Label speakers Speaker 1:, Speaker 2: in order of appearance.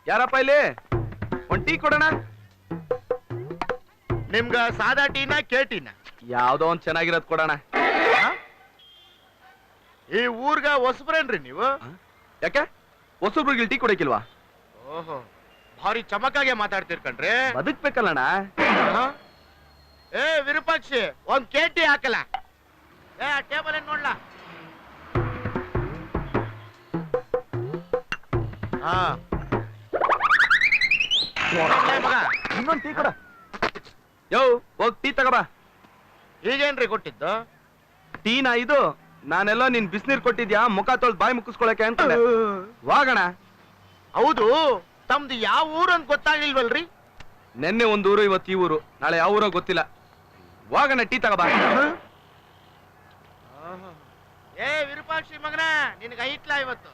Speaker 1: ಯಾರಪ್ಪ ಇಲ್ಲಿ ಒಂದ್ ಟೀ ಕೊಡೋಣ.
Speaker 2: ನಿಮ್ಗ ಸಾದಾ ಟೀನ ಕೇಟಿನ?
Speaker 1: ಯಾವ್ದೋ ಒಂದ್ ಚೆನ್ನಾಗಿರೋದ್ ಕೊಡೋಣ.
Speaker 2: ಈ ಊರ್ಗ ಹೊಸಬ್ರೇನ್ರಿ ನೀವು?
Speaker 1: ಯಾಕೆ ಹೊಸಬ್ರಿಗೆ ಟೀ ಕೊಡಕಿಲ್ವಾ?
Speaker 2: ಓಹೋ, ಭಾರಿ ಚಮಕಾಗೆ ಮಾತಾಡ್ತಿರ್ ಕಣ್ರಿ.
Speaker 1: ಬದುಕ್ಬೇಕಲ್ಲಣ್ಣ.
Speaker 2: ಏ ವಿರೂಪಾಕ್ಷಿ, ಒಂದ್ ಕೇಟಿ ಹಾಕಲ್ಲ. ಏ ಟೇಬಲ್ ಏನ್ ನೋಡ್ಲಾ? ಮಗ
Speaker 1: ಇನ್ನೊಂದ್ ಟೀ ಕೊಡ. ಯೋ ಹೋಗ್ ಟೀ ತಗೋಬಾ.
Speaker 2: ಈಗೇನ್ರಿ ಕೊಟ್ಟಿದ್ದು?
Speaker 1: ಟೀನಾ ಇದು? ನಾನೆಲ್ಲ ನೀನ್ ಬಿಸಿನೀರ್ ಕೊಟ್ಟಿದ್ಯಾ ಮುಖ ತೊಳ್ದು ಬಾಯಿ ಮುಕ್ಕಿಸ್ಕೊಳಕ್ಕೆ ಅನ್ಕೊಂಡೆ. ವಾಗಣ.
Speaker 2: ಹೌದು, ತಮ್ದು ಯಾವ ಊರು ಅಂತ ಗೊತ್ತಾಗ್ಲಿಲ್ವಲ್ರಿ?
Speaker 1: ನೆನ್ನೆ ಒಂದ್ ಊರು, ಇವತ್ತು ಈ ಊರು, ನಾಳೆ ಯಾವ ಊರೋ ಗೊತ್ತಿಲ್ಲ. ವಾಗಣ ಟೀ ತಗೋಬಾ.
Speaker 2: ಏ ವಿರೂಪಾಕ್ಷಿ ಮಗನ, ನಿನಗೆ ಐತ್ಲಾ ಇವತ್ತು?